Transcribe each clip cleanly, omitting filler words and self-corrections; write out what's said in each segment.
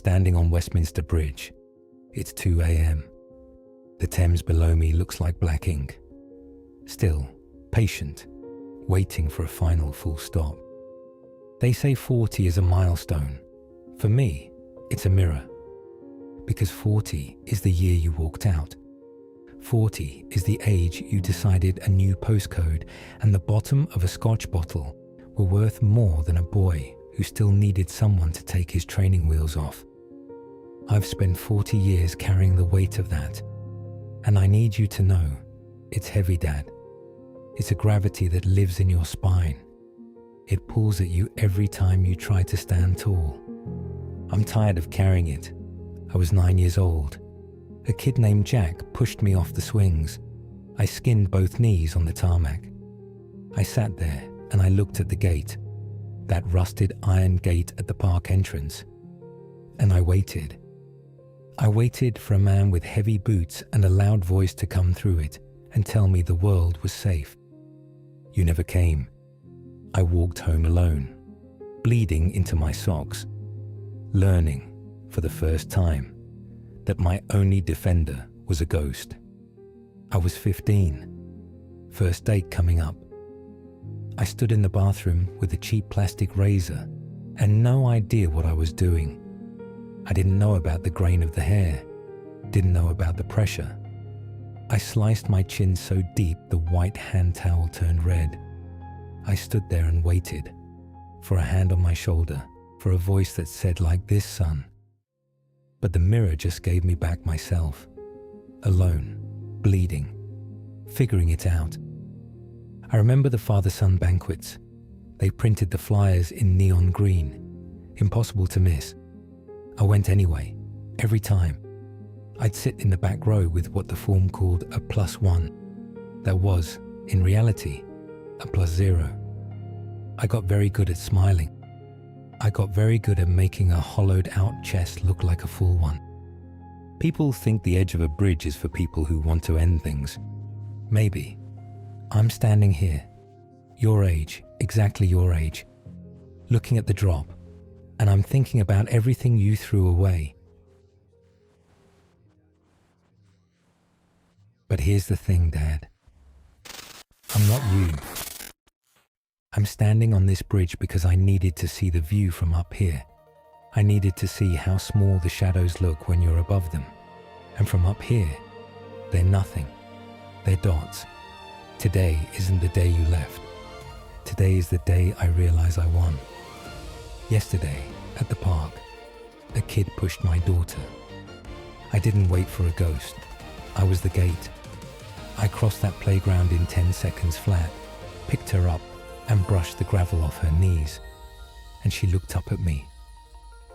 standing on Westminster Bridge. It's 2 a.m. The Thames below me looks like black ink. Still, patient, waiting for a final full stop. They say 40 is a milestone. For me, it's a mirror. Because 40 is the year you walked out. 40 is the age you decided a new postcode and the bottom of a Scotch bottle were worth more than a boy who still needed someone to take his training wheels off. I've spent 40 years carrying the weight of that, and I need you to know it's heavy, Dad. It's a gravity that lives in your spine. It pulls at you every time you try to stand tall. I'm tired of carrying it. I was 9 years old. A kid named Jack pushed me off the swings. I skinned both knees on the tarmac. I sat there and I looked at the gate, that rusted iron gate at the park entrance. And I waited. I waited for a man with heavy boots and a loud voice to come through it and tell me the world was safe. You never came. I walked home alone, bleeding into my socks, learning for the first time that my only defender was a ghost. I was 15, first date coming up. I stood in the bathroom with a cheap plastic razor and no idea what I was doing. I didn't know about the grain of the hair, didn't know about the pressure. I sliced my chin so deep the white hand towel turned red. I stood there and waited for a hand on my shoulder, for a voice that said like this, son. But the mirror just gave me back myself, alone, bleeding, figuring it out. I remember the father-son banquets. They printed the flyers in neon green, impossible to miss. I went anyway, every time. I'd sit in the back row with what the form called a +1. That was, in reality, a +0. I got very good at smiling. I got very good at making a hollowed-out chest look like a full one. People think the edge of a bridge is for people who want to end things. Maybe. I'm standing here, your age, exactly your age, looking at the drop, and I'm thinking about everything you threw away. But here's the thing, Dad. I'm not you. I'm standing on this bridge because I needed to see the view from up here. I needed to see how small the shadows look when you're above them. And from up here, they're nothing. They're dots. Today isn't the day you left. Today is the day I realize I won. Yesterday, at the park, a kid pushed my daughter. I didn't wait for a ghost. I was the gate. I crossed that playground in 10 seconds flat, picked her up, and brushed the gravel off her knees. And she looked up at me.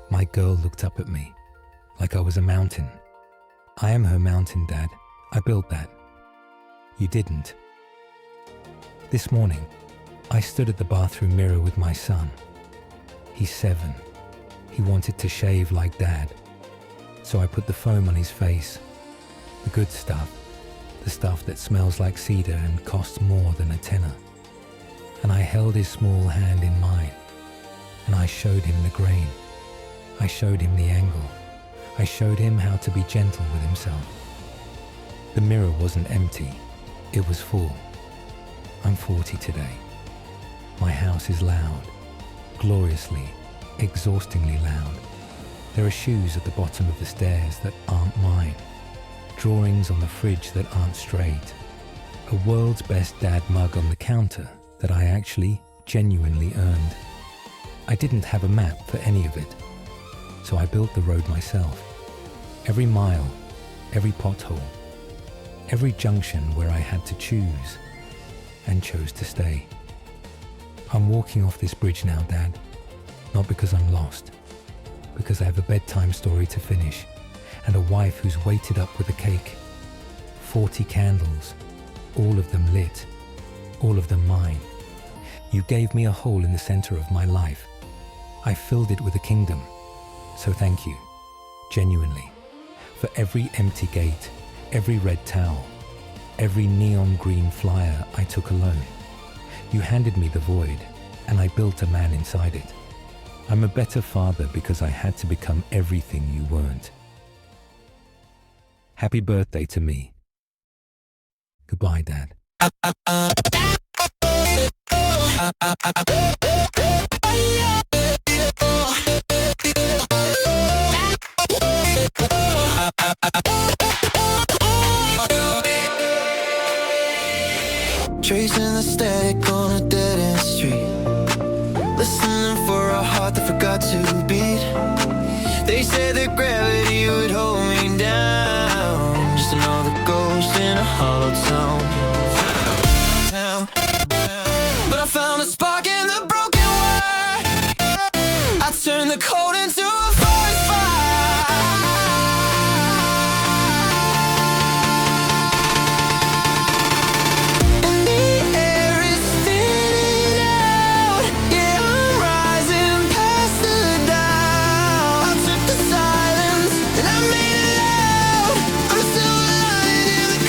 My girl looked up at me, like I was a mountain. I am her mountain, Dad. I built that. You didn't. This morning, I stood at the bathroom mirror with my son. He's 7. He wanted to shave like Dad. So I put the foam on his face. The good stuff. The stuff that smells like cedar and costs more than a tenner. And I held his small hand in mine. And I showed him the grain. I showed him the angle. I showed him how to be gentle with himself. The mirror wasn't empty. It was full. I'm 40 today. My house is loud. Gloriously, exhaustingly loud. There are shoes at the bottom of the stairs that aren't mine. Drawings on the fridge that aren't straight. A world's best dad mug on the counter that I actually, genuinely earned. I didn't have a map for any of it, so I built the road myself. Every mile, every pothole, every junction where I had to choose, and chose to stay. I'm walking off this bridge now, Dad, not because I'm lost, because I have a bedtime story to finish, and a wife who's waited up with a cake. 40 candles, all of them lit, all of them mine. You gave me a hole in the center of my life. I filled it with a kingdom. So thank you, genuinely, for every empty gate, every red towel, every neon green flyer I took alone. You handed me the void, and I built a man inside it. I'm a better father because I had to become everything you weren't. Happy birthday to me. Goodbye, Dad. Tracing the static on a dead-end street, listening for a heart that forgot to beat. They said that gravity would hold me down, just another ghost in a hollow town. But I found a spark in the broken wire. I turned the cold into a forest fire. And the air is thinning out. Yeah, I'm rising past the doubt. I took the silence and I made it loud. I'm a silver lining in the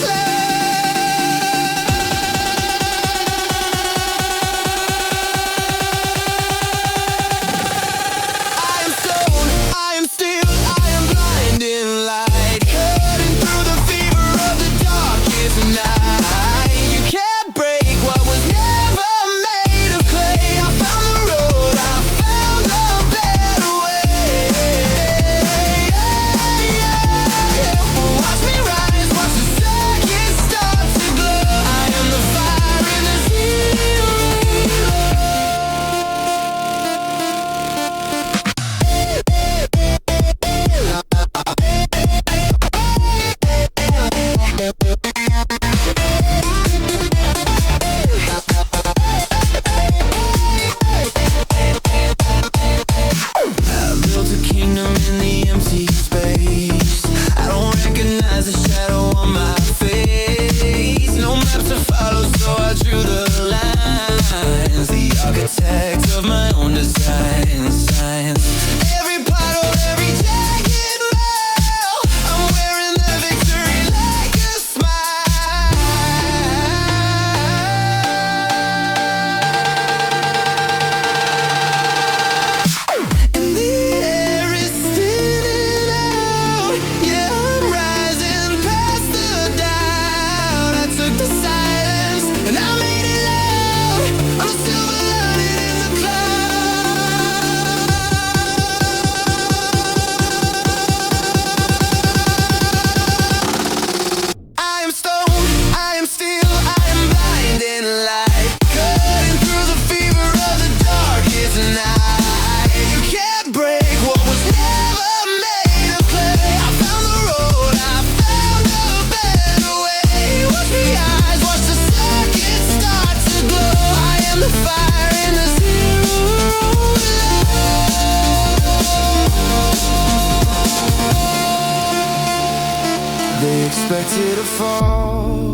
expected to fall,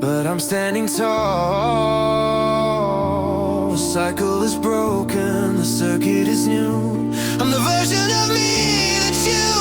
but I'm standing tall. The cycle is broken, the circuit is new. I'm the version of me that you